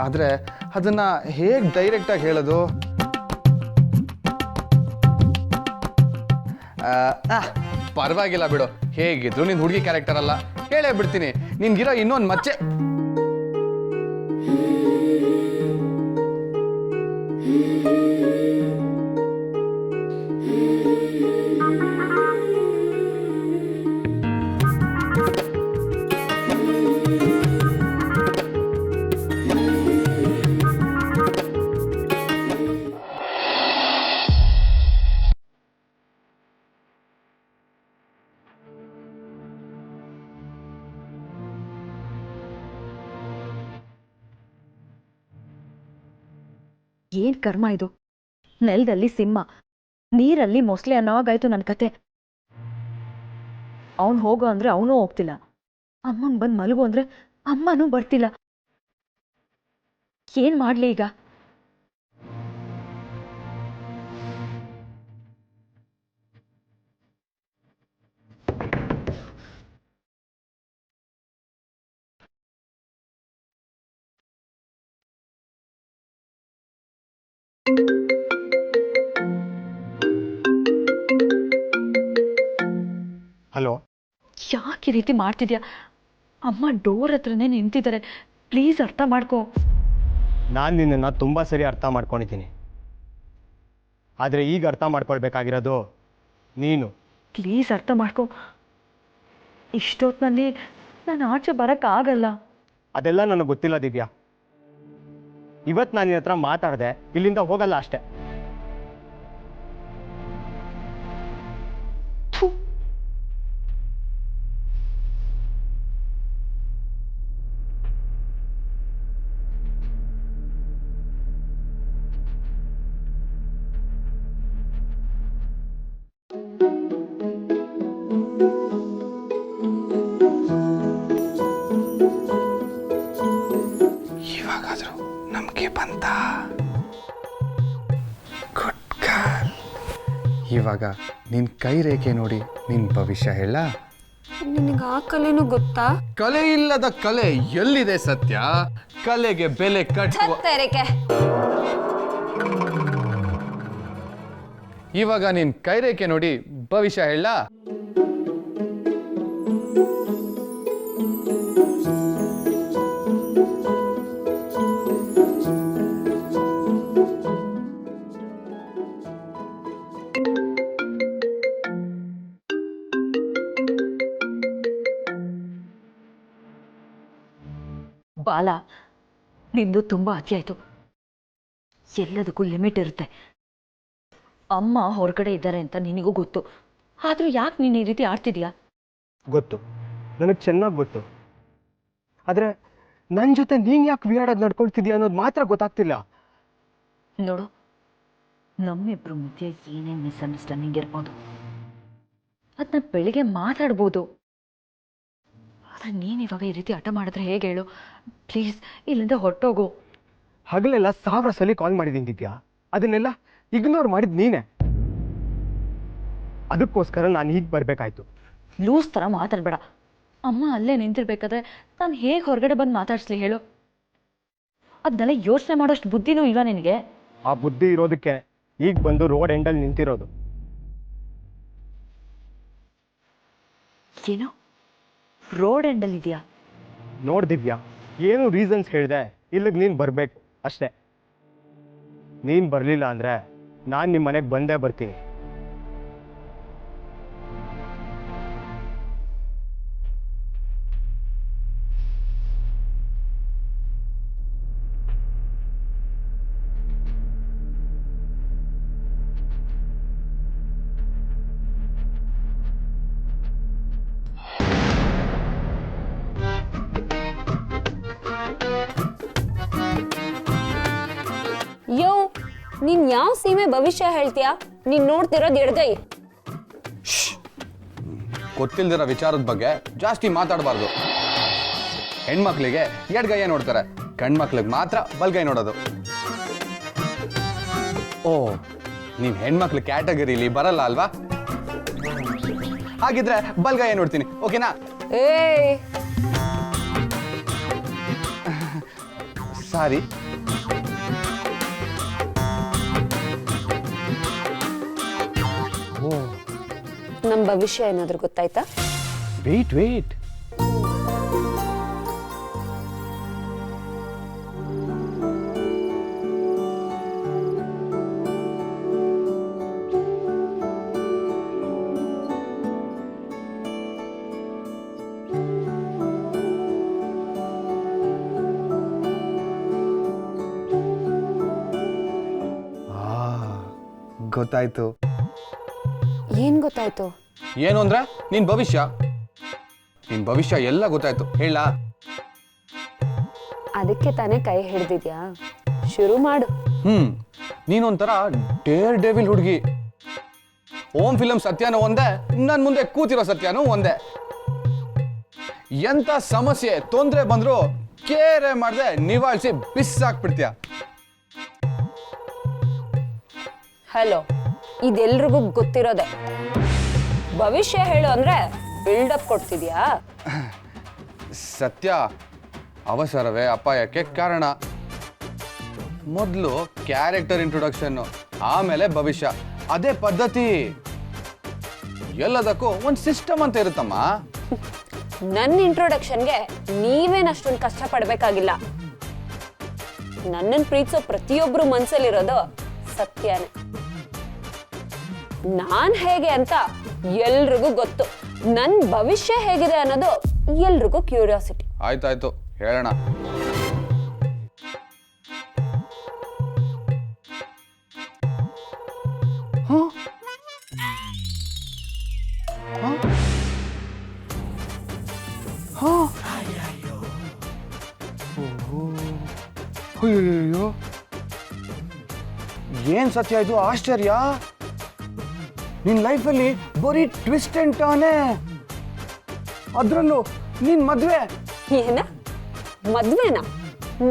ಆದರೆ ಅದನ್ನು ಹೇಗೆ ಡೈರೆಕ್ಟಾಗಿ ಹೇಳೋದು? ಪರವಾಗಿಲ್ಲ ಬಿಡು, ಹೇಗಿದ್ರು ನಿನ್ನ ಹುಡುಗಿ ಕ್ಯಾರೆಕ್ಟರ್ ಅಲ್ಲ, ಹೇಳೇ ಬಿಡ್ತೀನಿ. ನಿನ್ಗಿರೋ ಇನ್ನೊಂದು ಮಚ್ಚೆ. ಏನ್ ಕರ್ಮ ಇದು? ನೆಲದಲ್ಲಿ ಸಿಂಹ, ನೀರಲ್ಲಿ ಮೊಸಳೆ ಅನ್ನೋವಾಗಾಯ್ತು ನನ್ನ ಕತೆ. ಅವನು ಹೋಗೋ ಅಂದ್ರೆ ಅವನೂ ಹೋಗ್ತಿಲ್ಲ, ಅಮ್ಮನ್ ಬಂದು ಮಲಗು ಅಂದ್ರೆ ಅಮ್ಮನೂ ಬರ್ತಿಲ್ಲ. ಏನ್ ಮಾಡ್ಲಿ ಈಗ? ಹಲೋ, ಯಾಕೆ ಈ ರೀತಿ ಮಾಡ್ತಿದ್ಯಾ? ಅಮ್ಮ ಡೋರ್ ಹತ್ರನೇ ನಿಂತಿದ್ದಾರೆ, ಪ್ಲೀಸ್ ಅರ್ಥ ಮಾಡ್ಕೋ. ನಾನು ನಿನ್ನನ್ನು ತುಂಬ ಸರಿ ಅರ್ಥ ಮಾಡ್ಕೊಂಡಿದ್ದೀನಿ, ಆದರೆ ಈಗ ಅರ್ಥ ಮಾಡ್ಕೊಳ್ಬೇಕಾಗಿರೋದು ನೀನು. ಪ್ಲೀಸ್ ಅರ್ಥ ಮಾಡ್ಕೋ. ಇಷ್ಟೊತ್ತಿನಲ್ಲಿ ನಾನು ಆಚೆ ಬರೋಕ್ಕಾಗಲ್ಲ. ಅದೆಲ್ಲ ನನಗೆ ಗೊತ್ತಿಲ್ಲ ದಿವ್ಯಾ. ಇವತ್ತು ನಾನು ನಿನ್ನ ಹತ್ರ ಮಾತಾಡಿದೆ, ಇಲ್ಲಿಂದ ಹೋಗಲ್ಲ ಅಷ್ಟೇ. ಇವಾಗಾದರೂ ನಮಗೆ ಬಂತ. Good girl. ಇವಾಗ ನಿನ್ನ ಕೈ ರೇಖೆ ನೋಡಿ ನಿನ್ನ ಭವಿಷ್ಯ ಹೇಳ. ನಿನಗೆ ಆ ಕಲೆನೂ ಗೊತ್ತಾ? ಕಲೆ ಇಲ್ಲದ ಕಲೆ ಎಲ್ಲಿದೆ ಸತ್ಯ? ಕಲೆಗೆ ಬೆಲೆ ಕಟ್ಟುವ. ರೇಖೆ ಇವಾಗ ನಿನ್ನ ಕೈ ರೇಖೆ ನೋಡಿ ಭವಿಷ್ಯ ಹೇಳ. ಬಾಲ, ನಿಂದು ತುಂಬಾ ಅತಿ ಆಯ್ತು. ಎಲ್ಲದಕ್ಕೂ ಲಿಮಿಟ್ ಇರುತ್ತೆ. ಅಮ್ಮ ಹೊರಗಡೆ ಇದ್ದಾರೆ ಅಂತ ನಿನಗೂ ಗೊತ್ತು, ಆದ್ರೂ ಯಾಕೆ ನೀನು ಈ ರೀತಿ ಆಡ್ತಿದ್ಯಾ? ಗೊತ್ತು, ನನಗೆ ಚೆನ್ನಾಗಿ ಗೊತ್ತು. ಆದರೆ ನನ್ನ ಜೊತೆ ನೀನು ಯಾಕೆ ವಿಯಾಡೋದು ನಡ್ಕೊಳ್ತಿದ್ಯಾ ಅನ್ನೋದು ಮಾತ್ರ ಗೊತ್ತಾಗ್ತಿಲ್ಲ. ನೋಡು, ನಮ್ಮಿಬ್ರು ಮಧ್ಯೆ ಏನೇ ಮಿಸ್ಅಂಡರ್ಸ್ಟ್ಯಾಂಡಿಂಗ್ ಇರ್ಬೋದು, ಅದನ್ನ ಬೆಳಿಗ್ಗೆ ಮಾತಾಡ್ಬೋದು. ಆದರೆ ನೀನು ಇವಾಗ ಈ ರೀತಿ ಹಠ ಮಾಡಿದ್ರೆ ಹೇಗೆ ಹೇಳು? ಪ್ಲೀಸ್ ಇಲ್ಲಿಂದ ಹೊರಟೋಗು. ಹಗಲೆಲ್ಲ 1000 ಸಲ ಕಾಲ್ ಮಾಡಿದ್ದೀನಿ ದಿವ್ಯಾ, ಅದನ್ನೆಲ್ಲ ಇಗ್ನೋರ್ ಮಾಡಿದ್ ನೀನೆ. ಅದಕ್ಕೋಸ್ಕರ ನಾನು ಹೀಗೆ ಬರಬೇಕಾಯ್ತು. ಲೂಸ್ ಥರ ಮಾತಾಡಬೇಡ. ಅಮ್ಮ ಅಲ್ಲೇ ನಿಂತಿರ್ಬೇಕಾದ್ರೆ ನಾನು ಹೇಗೆ ಹೊರಗಡೆ ಬಂದು ಮಾತಾಡಿಸ್ಲಿ ಹೇಳು? ಅದನ್ನೆಲ್ಲ ಯೋಚನೆ ಮಾಡೋಷ್ಟು ಬುದ್ಧಿನೂ ಇಲ್ವಾ ನಿನಗೆ? ಆ ಬುದ್ಧಿ ಇರೋದಕ್ಕೆ ಈಗ ಬಂದು ರೋಡ್ ಎಂಡಲ್ಲಿ ನಿಂತಿರೋದು. ಏನು ರೋಡ್ ಎಂಡಲ್ಲಿ ಇದೆಯಾ? ನೋಡ್ ದಿವ್ಯಾ, ಏನು ರೀಸನ್ಸ್ ಹೇಳಿದೆ, ಇಲ್ಲಿಗೆ ನೀನು ಬರಬೇಕು ಅಷ್ಟೇ. ನೀನು ಬರಲಿಲ್ಲ ಅಂದರೆ ನಾನು ನಿಮ್ಮ ಮನೆಗೆ ಬಂದೇ ಬರ್ತೀನಿ. ಯೋ, ನೀನ್ ಯಾವ ಸೀಮೆ ಭವಿಷ್ಯ ಹೇಳ್ತೀಯಾ? ನೀನ್ ನೋಡ್ತಿರೋದು ಎಡಗೈ. ಗೊತ್ತಿಲ್ದಿರೋ ವಿಚಾರದ ಬಗ್ಗೆ ಜಾಸ್ತಿ ಮಾತಾಡಬಾರ್ದು. ಹೆಣ್ಮಕ್ಳಿಗೆ ಎಡಗೈಯ ನೋಡ್ತಾರೆ, ಗಂಡ್ಮಕ್ಳಿಗೆ ಮಾತ್ರ ಬಲ್ಗೈ ನೋಡೋದು. ಓ, ನೀವು ಹೆಣ್ಮಕ್ಳು ಕ್ಯಾಟಗರಿಲಿ ಬರಲ್ಲ ಅಲ್ವಾ? ಹಾಗಿದ್ರೆ ಬಲ್ಗೈ ನೋಡ್ತೀನಿ, ಓಕೆನಾ? ಏಯ್, ಸಾರಿ. ಓ ನಮ್ ಭವಿಷ್ಯ ಏನಾದ್ರೂ ಗೊತ್ತಾಯ್ತಾ? ವೇಟ್ ಗೊತ್ತಾಯ್ತು. ಏನ್ ಗೊತ್ತಾಯ್ತು? ಏನು ಅಂದ್ರೆ ನಿನ್ ಭವಿಷ್ಯ ಎಲ್ಲ ಗೊತ್ತಾಯ್ತು. ಹೇಳ. ಅದಕ್ಕೆ ತಾನೇ ಕೈ ಹಿಡ್ದಿದ್ಯಾ? ಶುರು ಮಾಡು. ನೀನೊಂಥರ ಡೇರ್ ಡೆವಿಲ್ ಹುಡುಗಿ. ಓಂ ಫಿಲಂ ಸತ್ಯನೂ ಒಂದೇ, ನನ್ ಮುಂದೆ ಕೂತಿರೋ ಸತ್ಯನೂ ಒಂದೇ. ಎಂತ ಸಮಸ್ಯೆ ತೊಂದ್ರೆ ಬಂದ್ರು ಕೇರೆ ಮಾಡದೆ ನಿವಾಳಿಸಿ ಬಿಸಾಕ್ಬಿಡ್ತೀಯ. ಹಲೋ, ಇದೆಲ್ರಿಗೂ ಗೊತ್ತಿರೋದೆ. ಭವಿಷ್ಯ ಹೇಳು ಅಂದ್ರೆ ಬಿಲ್ಡಪ್ ಕೊಡ್ತಿದ್ಯಾ? ಸತ್ಯ ಅವಸರವೇ ಅಪಾಯಕ್ಕೆ ಕಾರಣ. ಮೊದಲು ಕ್ಯಾರೆಕ್ಟರ್ ಇಂಟ್ರೊಡಕ್ಷನ್, ಆಮೇಲೆ ಭವಿಷ್ಯ. ಅದೇ ಪದ್ಧತಿ. ಎಲ್ಲದಕ್ಕೂ ಒಂದು ಸಿಸ್ಟಮ್ ಅಂತ ಇರುತ್ತಮ್ಮ. ನನ್ನ ಇಂಟ್ರೊಡಕ್ಷನ್ಗೆ ನೀವೇನಷ್ಟೊಂದು ಕಷ್ಟ ಪಡ್ಬೇಕಾಗಿಲ್ಲ. ನನ್ನನ್ನು ಪ್ರೀತಿಸೋ ಪ್ರತಿಯೊಬ್ರು ಮನ್ಸಲ್ಲಿರೋದು ಸತ್ಯನೇ. ನಾನ್ ಹೇಗೆ ಅಂತ ಎಲ್ರಿಗೂ ಗೊತ್ತು. ನನ್ ಭವಿಷ್ಯ ಹೇಗಿದೆ ಅನ್ನೋದು ಎಲ್ರಿಗೂ ಕ್ಯೂರಿಯಾಸಿಟಿ. ಆಯ್ತಾಯ್ತು, ಹೇಳೋಣ. ಅಯ್ಯೋ, ಏನ್ ಸತ್ಯ ಇದು? ಆಶ್ಚರ್ಯ. ನಿನ್ ಲೈಫಲ್ಲಿ ಬರೀ ಟ್ವಿಸ್ಟ್ ಅಂಡ್ ಟರ್ನೇ. ಅದ್ರಲ್ಲೂ ನಿನ್ ಮದ್ವೆ. ಏನ ಮದ್ವೆನಾ?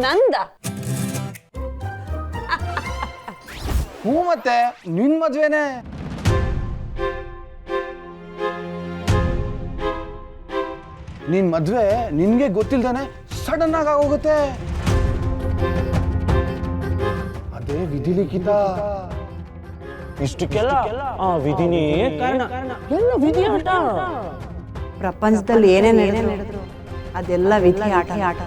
ನಂದ? ಹ್ಞೂ, ಮತ್ತೆ ನಿನ್ ಮದ್ವೆನೇ. ನಿನ್ ಮದ್ವೆ ನಿನ್ಗೆ ಗೊತ್ತಿಲ್ದಾನೆ ಸಡನ್ ಆಗಿ ಆಗೋಗುತ್ತೆ. ಅದೇ ವಿಧಿ ಲಿಖಿತ. ಇಷ್ಟಕ್ಕೆಲ್ಲ ಆ ವಿಧಿನೇ ಕಾರಣ. ಎಲ್ಲ ವಿಧಿ ಆಟ. ಪ್ರಪಂಚದಲ್ಲಿ ಏನೇನು ನಡೆದ್ರು ಅದೆಲ್ಲ ವಿಧಿ ಆಟ.